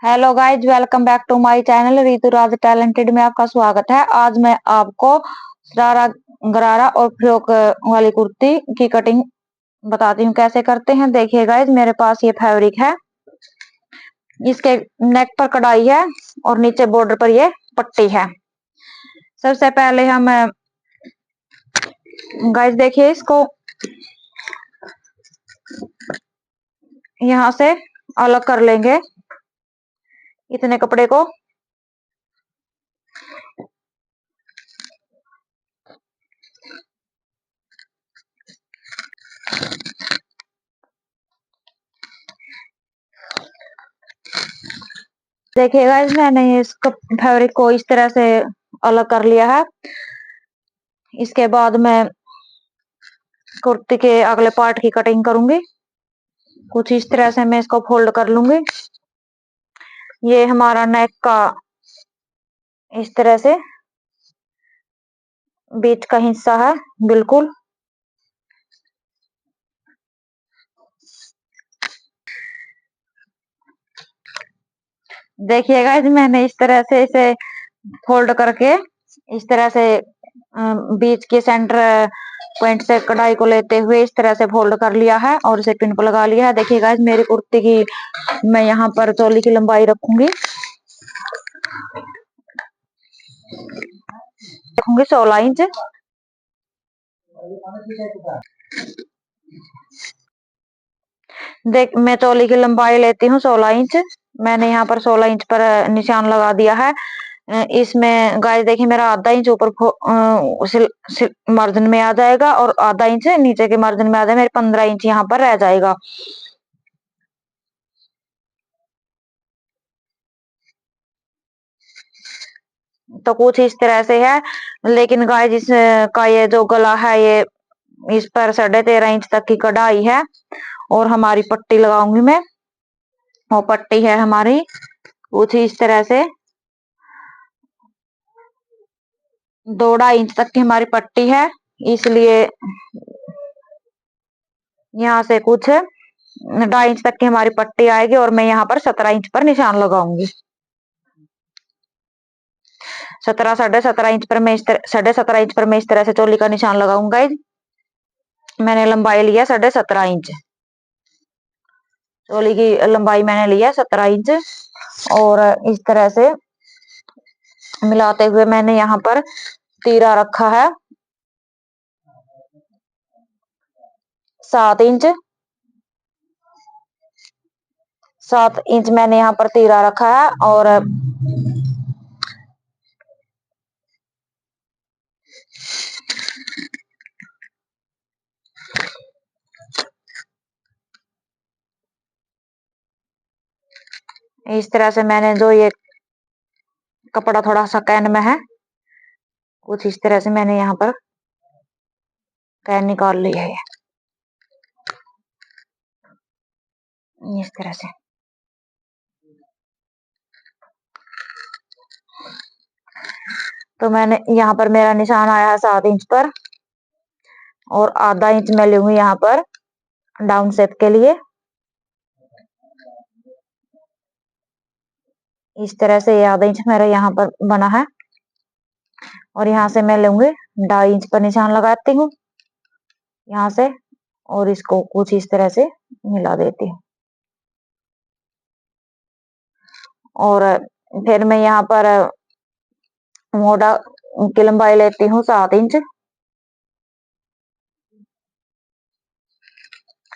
Hello guys, welcome back to my channel Ritu Raj talented में आपका स्वागत है। आज मैं आपको शरारा गरारा और फ्रॉक वाली कुर्ती की कटिंग बताती हूँ कैसे करते हैं। देखिए गाइज, मेरे पास ये फैब्रिक है, इसके नेक पर कढ़ाई है और नीचे बॉर्डर पर ये पट्टी है। सबसे पहले हम गाइज देखिए इसको यहाँ से अलग कर लेंगे, इतने कपड़े को। देखिएगा, मैंने इस फैब्रिक को इस तरह से अलग कर लिया है। इसके बाद मैं कुर्ती के अगले पार्ट की कटिंग करूंगी। कुछ इस तरह से मैं इसको फोल्ड कर लूंगी। ये हमारा नेक का इस तरह से बीच का हिस्सा है, बिल्कुल। देखिएगा, मैंने इस तरह से इसे फोल्ड करके इस तरह से बीच के सेंटर पॉइंट से कढ़ाई को लेते हुए इस तरह से फोल्ड कर लिया है और इसे पिन को लगा लिया है। देखिएगा, मेरी कुर्ती की मैं यहाँ पर चोली की लंबाई रखूंगी 16 इंच। देख, मैं चोली की लंबाई लेती हूँ 16 इंच। मैंने यहाँ पर 16 इंच पर निशान लगा दिया है। इसमें गाइस देखिए, मेरा आधा इंच ऊपर मार्जिन में आ जाएगा और आधा इंच नीचे के मार्जिन में आ जाएगा। मेरे 15 इंच यहाँ पर रह जाएगा। तो कुछ इस तरह से है, लेकिन गाइस इसका ये जो गला है, ये इस पर 13.5 इंच तक की कढ़ाई है और हमारी पट्टी लगाऊंगी मैं। वो पट्टी है हमारी कुछ इस तरह से 2.5 इंच तक की हमारी पट्टी है, इसलिए यहाँ से कुछ 2.5 इंच तक की हमारी पट्टी आएगी और मैं यहाँ पर 17 इंच पर निशान लगाऊंगी। 17.5 इंच पर मैं इस तरह 17.5 इंच पर मैं इस तरह से चोली का निशान लगाऊंगा। मैंने लंबाई लिया 17.5 इंच, चोली की लंबाई मैंने लिया 17 इंच और इस तरह से मिलाते हुए मैंने यहाँ पर तीरा रखा है 7 इंच। 7 इंच मैंने यहाँ पर तीरा रखा है और इस तरह से मैंने जो ये कपड़ा थोड़ा सा कैन में है, कुछ इस तरह से मैंने यहाँ पर कैन निकाल लिया है इस तरह से। तो मैंने यहाँ पर मेरा निशान आया है 7 इंच पर और आधा इंच मैं लूंगी यहाँ पर डाउन शेप के लिए। इस तरह से ये आधा इंच मेरा यहाँ पर बना है और यहाँ से मैं लूंगी 2.5 इंच पर निशान लगाती हूँ यहाँ से और इसको कुछ इस तरह से मिला देती हूँ और फिर मैं यहाँ पर मोटा की लंबाई लेती हूँ 7 इंच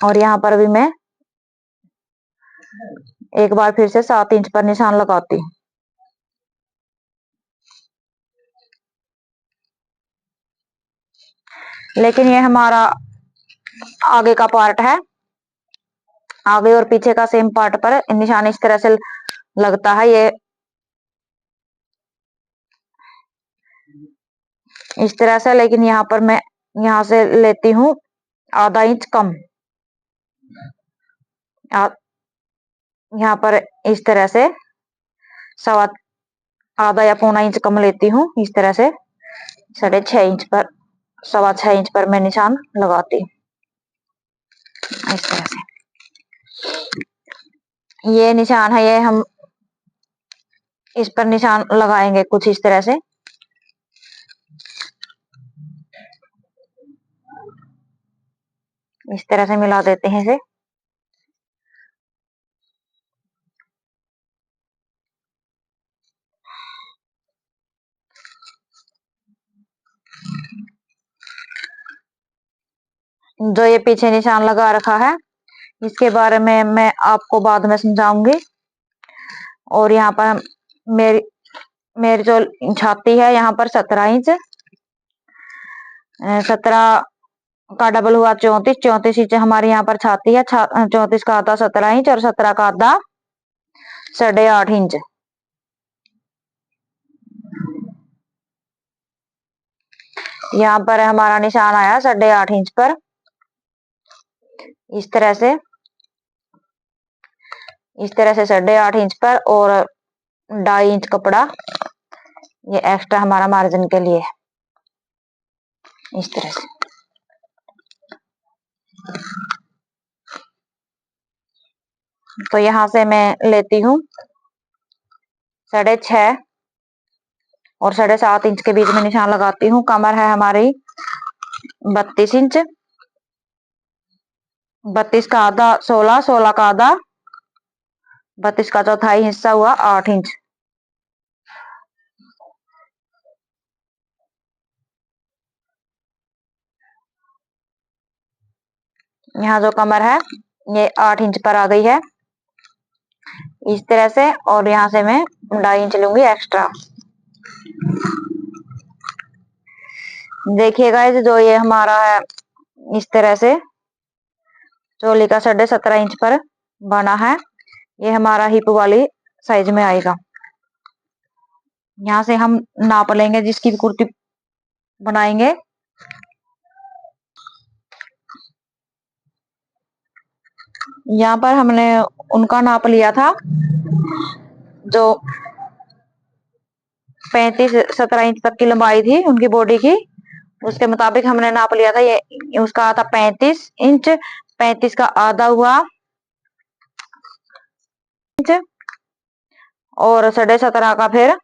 और यहाँ पर भी मैं एक बार फिर से 7 इंच पर निशान लगाती हूँ। लेकिन ये हमारा आगे का पार्ट है, आगे और पीछे का सेम पार्ट पर निशान इस तरह से लगता है, ये इस तरह से। लेकिन यहाँ पर मैं यहाँ से लेती हूँ आधा इंच कम, यहाँ पर इस तरह से सवा आधा या पौना इंच कम लेती हूँ इस तरह से। 6.5 इंच पर 6.25 इंच पर मैं निशान लगाती हूँ इस तरह से। ये निशान है, ये हम इस पर निशान लगाएंगे कुछ इस तरह से। इस तरह से मिला देते हैं इसे। जो ये पीछे निशान लगा रखा है इसके बारे में मैं आपको बाद में समझाऊंगी। और यहाँ पर मेरी मेरी जो छाती है यहाँ पर 17 इंच, 17 का डबल हुआ 34, 34 इंच हमारी यहाँ पर छाती है। 34 का आधा 17 इंच और 17 का आधा 8.5 इंच। यहाँ पर हमारा निशान आया 8.5 इंच पर। इस तरह से 8.5 इंच पर, और 2.5 इंच कपड़ा ये एक्स्ट्रा हमारा मार्जिन के लिए। इस तरह से तो यहाँ से मैं लेती हूँ 6.5 और 7.5 इंच के बीच में निशान लगाती हूँ। कमर है हमारी 32 इंच, 32 का आधा 16, 16 का आधा 32 का चौथाई हिस्सा हुआ 8 इंच। यहाँ जो कमर है ये 8 इंच पर आ गई है इस तरह से। और यहाँ से मैं 2.5 इंच लूंगी एक्स्ट्रा। देखिएगा जो ये हमारा है इस तरह से चोली का 17.5 इंच पर बना है। ये हमारा हिप वाली साइज में आएगा। यहाँ से हम नाप लेंगे जिसकी भी कुर्ती बनाएंगे। यहाँ पर हमने उनका नाप लिया था जो 35-17 इंच तक की लंबाई थी उनकी बॉडी की, उसके मुताबिक हमने नाप लिया था। ये उसका था 35 इंच, 35 का आधा हुआ इंच, और 17.5 का फिर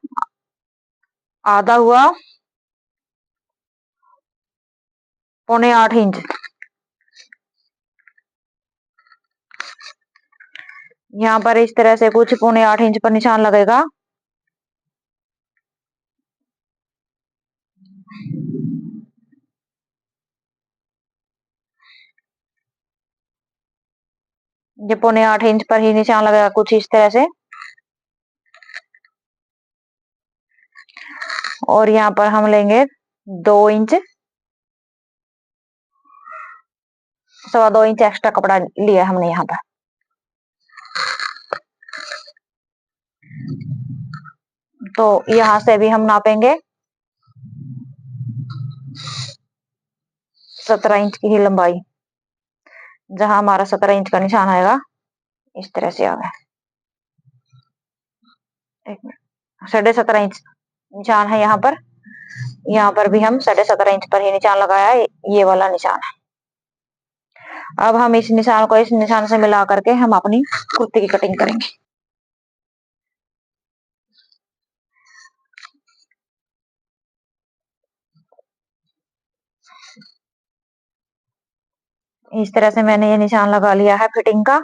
आधा हुआ 7.25 इंच। यहाँ पर इस तरह से कुछ 7.25 इंच पर निशान लगेगा। ये 7.25 इंच पर ही निशान लगेगा कुछ इस तरह से। और यहाँ पर हम लेंगे 2 इंच, 2.25 इंच एक्स्ट्रा कपड़ा लिया हमने यहाँ पर। तो यहाँ से भी हम नापेंगे 17 इंच की ही लंबाई। जहां हमारा 17 इंच का निशान आएगा इस तरह से आ गया। 17.5 इंच निशान है यहाँ पर। यहाँ पर भी हम 17.5 इंच पर ही निशान लगाया है, ये वाला निशान है। अब हम इस निशान को इस निशान से मिला करके हम अपनी कुर्ती की कटिंग करेंगे। इस तरह से मैंने ये निशान लगा लिया है फिटिंग का।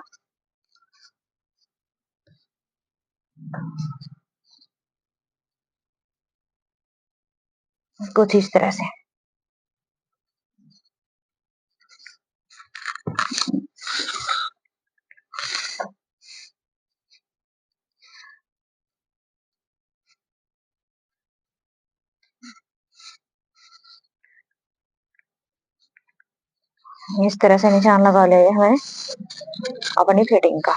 कुछ इस तरह से इस तरह से निशान लगा लिया है अपनी फिटिंग का।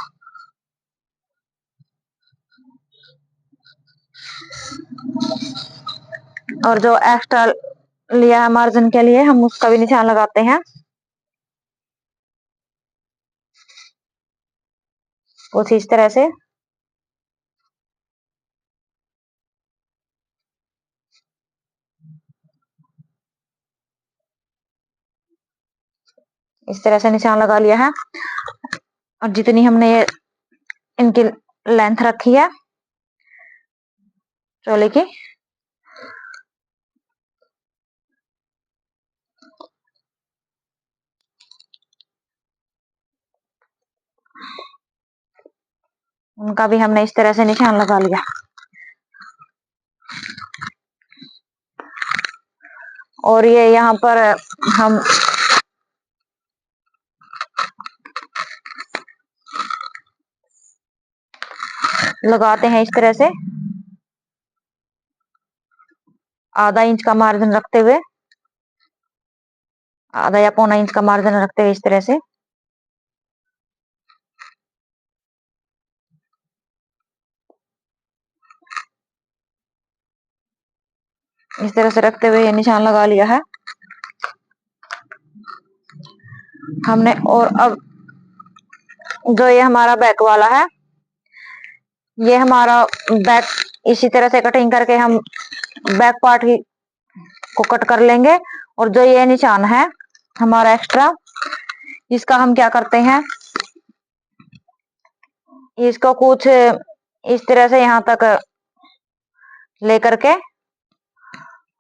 और जो एक्स्ट्रा लिया है मार्जिन के लिए हम उसका भी निशान लगाते हैं कुछ इस तरह से। इस तरह से निशान लगा लिया है। और जितनी हमने ये इनकी लेंथ रखी है चोले की। उनका भी हमने इस तरह से निशान लगा लिया। और ये यहाँ पर हम लगाते हैं इस तरह से, आधा इंच का मार्जिन रखते हुए, आधा या पौना इंच का मार्जिन रखते हुए इस तरह से। इस तरह से रखते हुए ये निशान लगा लिया है हमने। और अब जो ये हमारा बैक वाला है, ये हमारा बैक इसी तरह से कटिंग करके हम बैक पार्ट को कट कर लेंगे। और जो ये निशान है हमारा एक्स्ट्रा, इसका हम क्या करते हैं, इसको कुछ इस तरह से यहाँ तक लेकर के,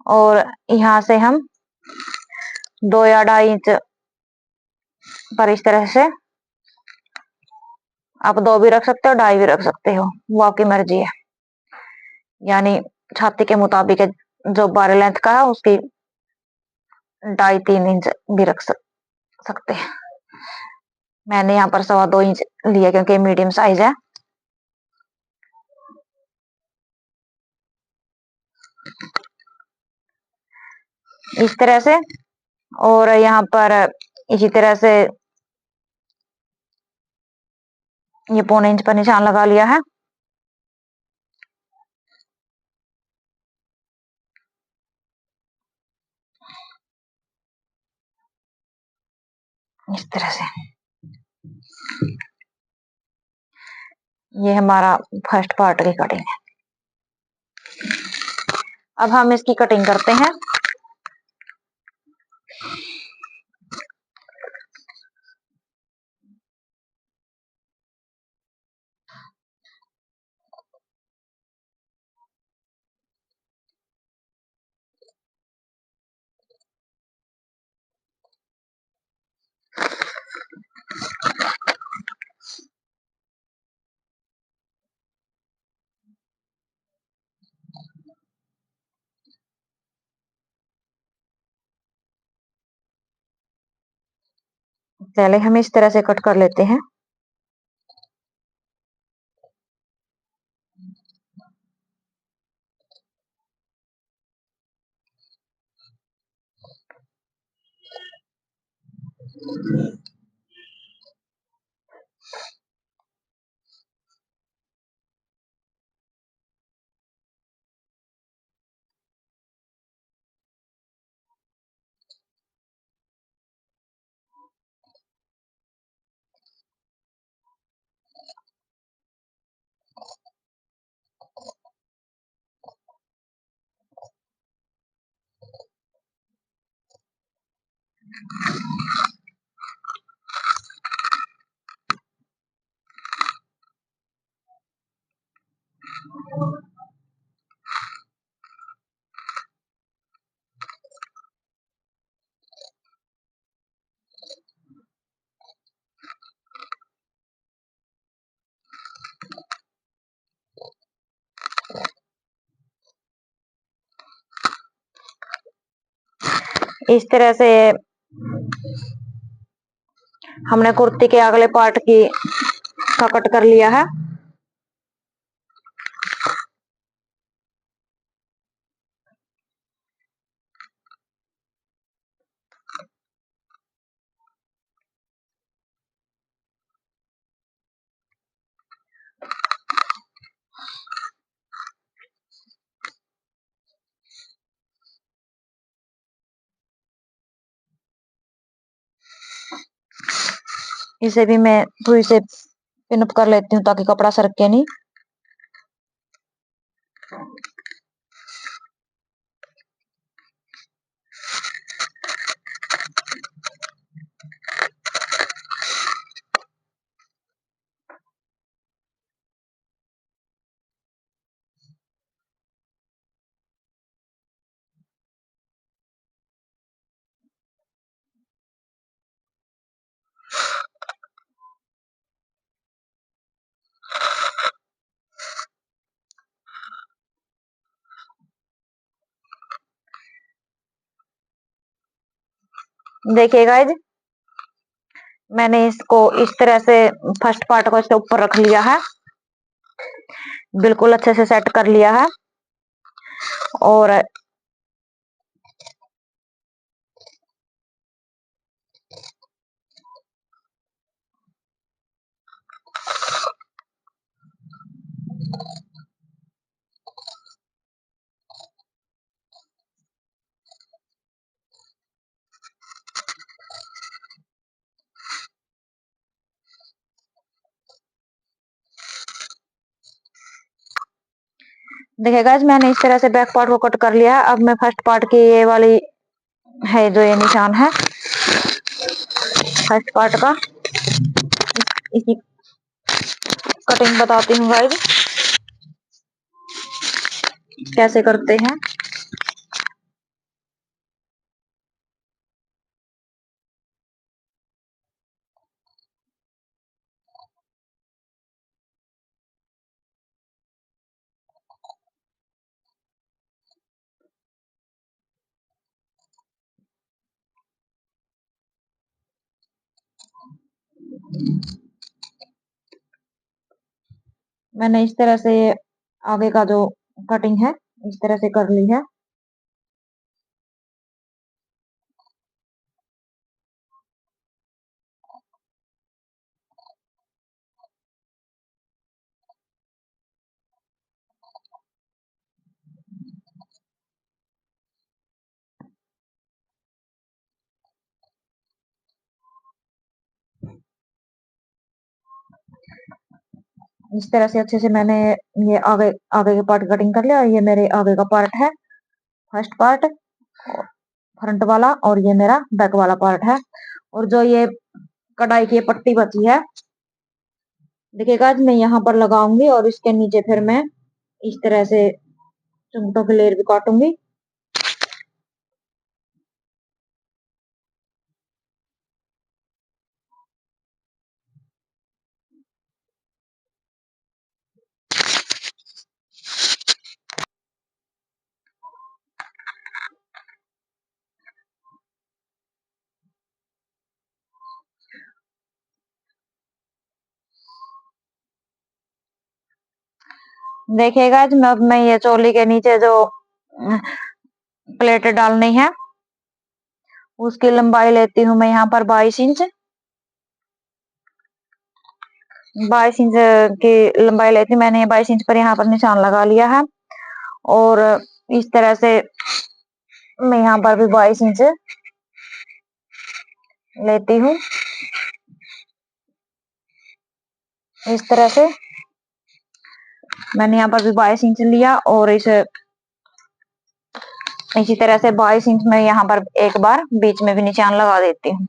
और यहाँ से हम 2 या 2.5 इंच पर इस तरह से, आप 2 भी रख सकते हो, 2.5 भी रख सकते हो, वो आपकी मर्जी है। यानी छाती के मुताबिक जो 12 लेंथ का है उसकी 2.5-3 इंच भी रख सकते हैं। मैंने यहाँ पर 2.25 इंच लिया क्योंकि मीडियम साइज है। इस तरह से, और यहाँ पर इसी तरह से ये 1.25 इंच पर निशान लगा लिया है। इस तरह से ये हमारा फर्स्ट पार्ट की कटिंग है। अब हम इसकी कटिंग करते हैं। पहले हम इस तरह से कट कर लेते हैं। इस तरह से हमने कुर्ती के अगले पार्ट की का कट कर लिया है। इसे भी मैं सुई से पिन अप कर लेती हूँ ताकि कपड़ा सरके नहीं। देखिए गाइज, मैंने इसको इस तरह से फर्स्ट पार्ट को इसके ऊपर रख लिया है, बिल्कुल अच्छे से सेट कर लिया है। और देखिए गाइज, मैंने इस तरह से बैक पार्ट को कट कर लिया है। अब मैं फर्स्ट पार्ट की ये वाली है जो ये निशान है फर्स्ट पार्ट का, इसकी कटिंग बताती हूँ गाइज कैसे करते हैं। मैंने इस तरह से आगे का जो कटिंग है इस तरह से कर ली है। इस तरह से अच्छे से मैंने ये आगे आगे के पार्ट कटिंग कर लिया। ये मेरे आगे का पार्ट है फर्स्ट पार्ट फ्रंट वाला, और ये मेरा बैक वाला पार्ट है। और जो ये कढ़ाई की पट्टी बची है, देखिएगा मैं यहाँ पर लगाऊंगी और इसके नीचे फिर मैं इस तरह से चुमटों की लेयर भी काटूंगी। देखिएगा अब मैं ये चोली के नीचे जो प्लेट डालनी है उसकी लंबाई लेती हूँ मैं यहाँ पर 22 इंच। 22 इंच की लंबाई लेती हूँ मैंने। 22 इंच पर यहाँ पर निशान लगा लिया है, और इस तरह से मैं यहाँ पर भी 22 इंच लेती हूँ। इस तरह से मैंने यहाँ पर भी 22 इंच लिया, और इसी तरह से 22 इंच में यहाँ पर एक बार बीच में भी निशान लगा देती हूँ।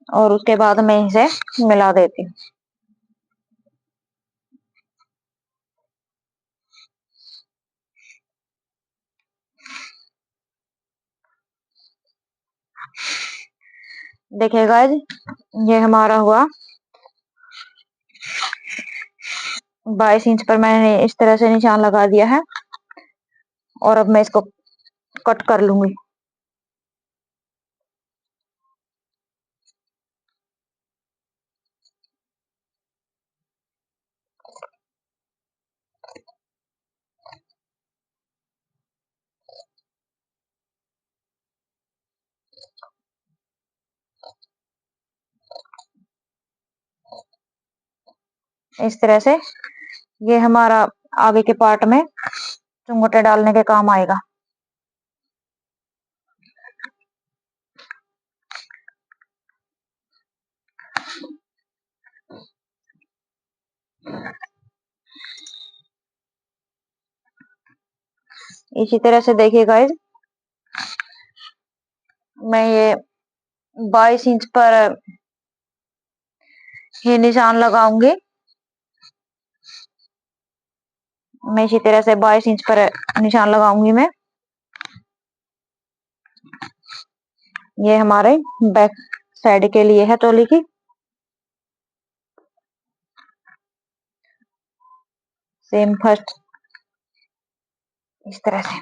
और उसके बाद मैं इसे मिला देती हूँ। देखिए गाइज, ये हमारा हुआ 22 इंच पर मैंने इस तरह से निशान लगा दिया है, और अब मैं इसको कट कर लूंगी। इस तरह से ये हमारा आगे के पार्ट में चुंगटे डालने के काम आएगा। इसी तरह से देखिए गाइज, मैं ये 22 इंच पर ही निशान लगाऊंगी। मैं इसी तरह से 22 इंच पर निशान लगाऊंगी मैं। ये हमारे बैक साइड के लिए है चोली की। सेम फर्स्ट इस तरह से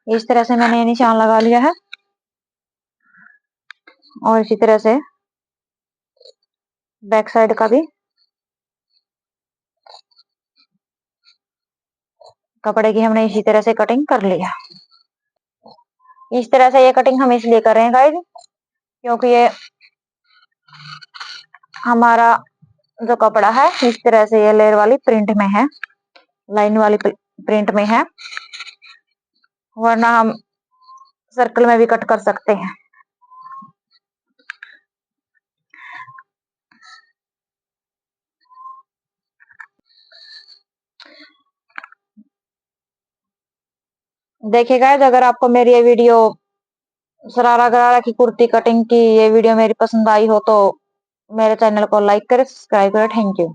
इस तरह से मैंने ये निशान लगा लिया है और इसी तरह से बैक साइड का भी कपड़े की हमने इसी तरह से कटिंग कर लिया। इस तरह से ये कटिंग हम इसलिए कर रहे हैं गाइस क्योंकि ये हमारा जो कपड़ा है इस तरह से ये लेयर वाली प्रिंट में है, लाइन वाली प्रिंट में है, वरना हम सर्कल में भी कट कर सकते हैं। देखिए गाइस, अगर आपको मेरी ये वीडियो शरारा गरारा की कुर्ती कटिंग की ये वीडियो मेरी पसंद आई हो तो मेरे चैनल को लाइक करें, सब्सक्राइब करें। Thank you.